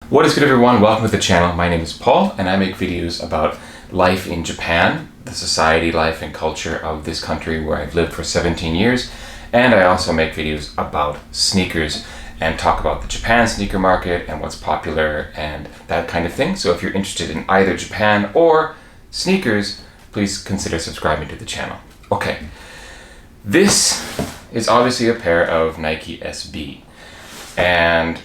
What is good, everyone? Welcome to the channel. My name is Paul and I make videos about life in Japan, the society, life and culture of this country where I've lived for 17 years. And I also make videos about sneakers and talk about the Japan sneaker market and what's popular and that kind of thing. So if you're interested in either Japan or sneakers, please consider subscribing to the channel. Okay, this is obviously a pair of Nike SB, and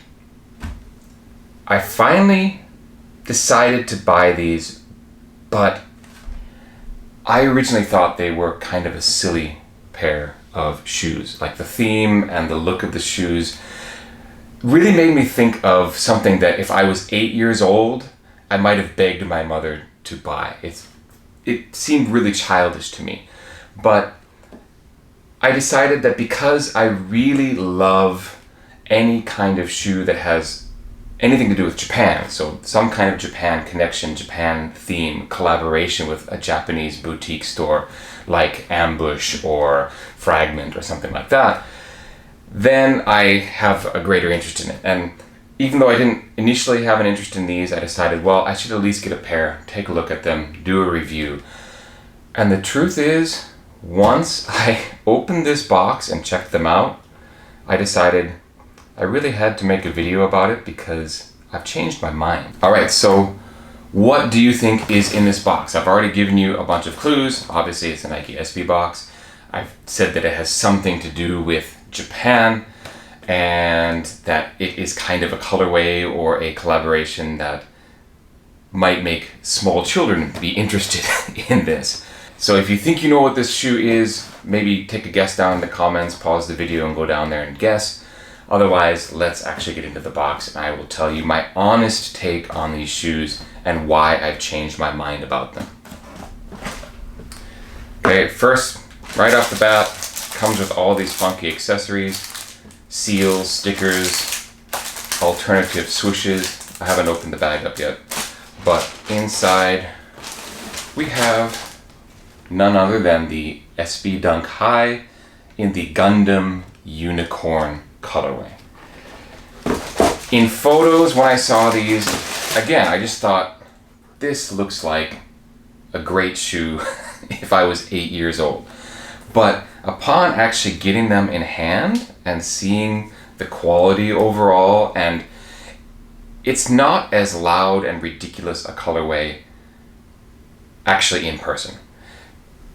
I finally decided to buy these, but I originally thought they were kind of a silly pair of shoes. Like the theme and the look of the shoes really made me think of something that if I was 8 years old, I might have begged my mother to buy. It seemed really childish to me, but I decided that because I really love any kind of shoe that has anything to do with Japan, so some kind of Japan connection, Japan theme, collaboration with a Japanese boutique store like Ambush or Fragment or something like that, then I have a greater interest in it. And even though I didn't initially have an interest in these, I decided, well, I should at least get a pair, take a look at them, do a review. And the truth is, once I opened this box and checked them out, I decided I really had to make a video about it because I've changed my mind. Alright, so what do you think is in this box? I've already given you a bunch of clues. Obviously it's a Nike SB box. I've said that it has something to do with Japan and that it is kind of a colorway or a collaboration that might make small children be interested in this. So if you think you know what this shoe is, maybe take a guess down in the comments, pause the video and go down there and guess. Otherwise, let's actually get into the box and I will tell you my honest take on these shoes and why I've changed my mind about them. Okay, first, right off the bat, comes with all these funky accessories, seals, stickers, alternative swooshes. I haven't opened the bag up yet, but inside we have none other than the SB Dunk High in the Gundam Unicorn colorway. In photos, when I saw these, again, I just thought, this looks like a great shoe if I was 8 years old. But upon actually getting them in hand and seeing the quality overall, and it's not as loud and ridiculous a colorway actually in person.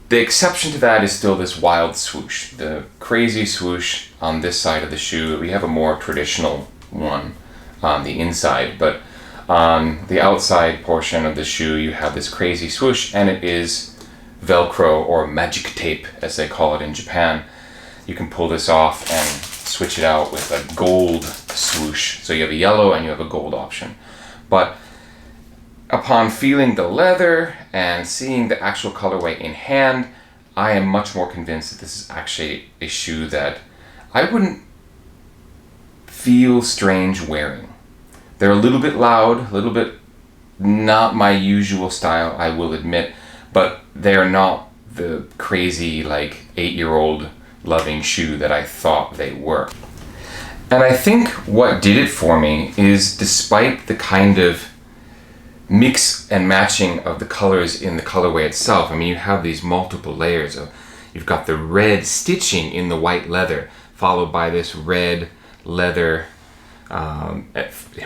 The exception to that is still this wild swoosh, the crazy swoosh on this side of the shoe. We have a more traditional one on the inside, but on the outside portion of the shoe you have this crazy swoosh, and it is Velcro or magic tape as they call it in Japan. You can pull this off and switch it out with a gold swoosh. So you have a yellow and you have a gold option. But upon feeling the leather and seeing the actual colorway in hand, I am much more convinced that this is actually a shoe that I wouldn't feel strange wearing. They're a little bit loud, a little bit not my usual style, I will admit, but they're not the crazy, like, 8-year-old loving shoe that I thought they were. And I think what did it for me is, despite the kind of mix and matching of the colors in the colorway itself. I mean, you have these multiple layers of, you've got the red stitching in the white leather, followed by this red leather. I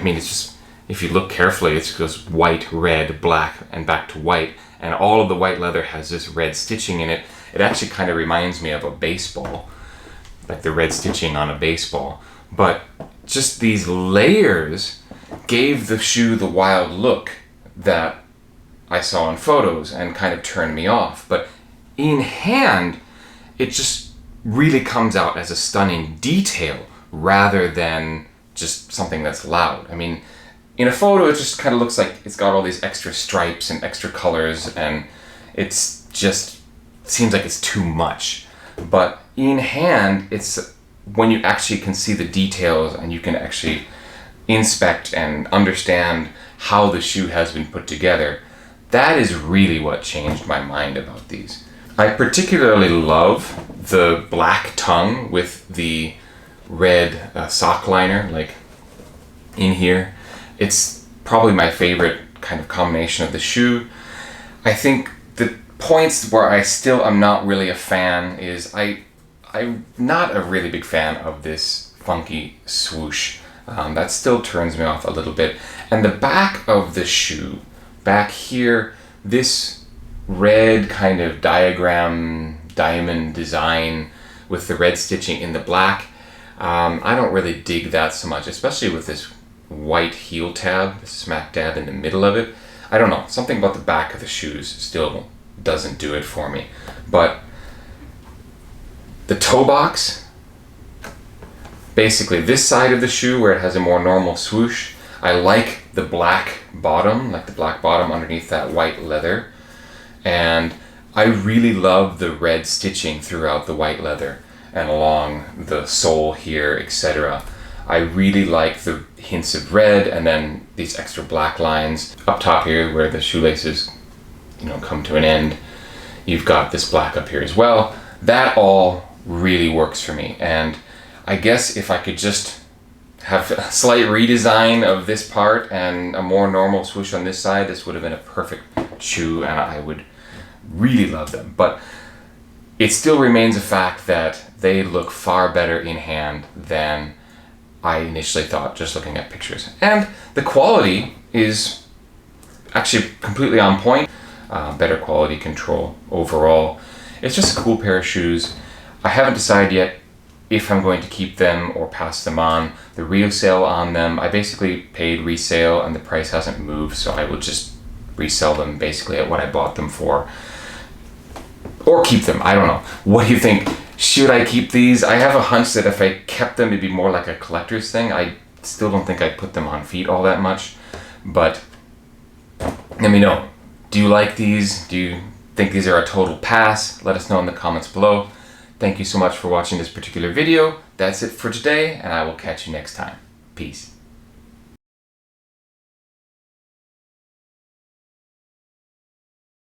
mean, it's just, if you look carefully, it goes white, red, black, and back to white. And all of the white leather has this red stitching in it. It actually kind of reminds me of a baseball, like the red stitching on a baseball. But just these layers gave the shoe the wild look that I saw in photos and kind of turned me off. But in hand, it just really comes out as a stunning detail rather than just something that's loud. I mean, in a photo, it just kind of looks like it's got all these extra stripes and extra colors, and it's just seems like it's too much. But in hand, it's when you actually can see the details and you can actually inspect and understand how the shoe has been put together, that is really what changed my mind about these. I particularly love the black tongue with the red sock liner, like in here. It's probably my favorite kind of combination of the shoe. I think the points where I still am not really a fan is I'm not a really big fan of this funky swoosh. That still turns me off a little bit. And the back of the shoe, back here, this red kind of diagram, diamond design with the red stitching in the black, I don't really dig that so much, especially with this white heel tab smack dab in the middle of it. I don't know, something about the back of the shoes still doesn't do it for me. But the toe box, basically this side of the shoe where it has a more normal swoosh, I like the black bottom, like the black bottom underneath that white leather. And I really love the red stitching throughout the white leather and along the sole here, etc. I really like the hints of red and then these extra black lines up top here where the shoelaces, come to an end. You've got this black up here as well. That all really works for me. And I guess if I could just have a slight redesign of this part and a more normal swoosh on this side, this would have been a perfect shoe and I would really love them. But it still remains a fact that they look far better in hand than I initially thought just looking at pictures. And the quality is actually completely on point. Better quality control overall. It's just a cool pair of shoes. I haven't decided yet if I'm going to keep them or pass them on. The resale on them, I basically paid resale and the price hasn't moved, so I will just resell them basically at what I bought them for. Or keep them, I don't know. What do you think? Should I keep these? I have a hunch that if I kept them, it'd be more like a collector's thing. I still don't think I'd put them on feet all that much, but let me know. Do you like these? Do you think these are a total pass? Let us know in the comments below. Thank you so much for watching this particular video. That's it for today, and I will catch you next time. Peace.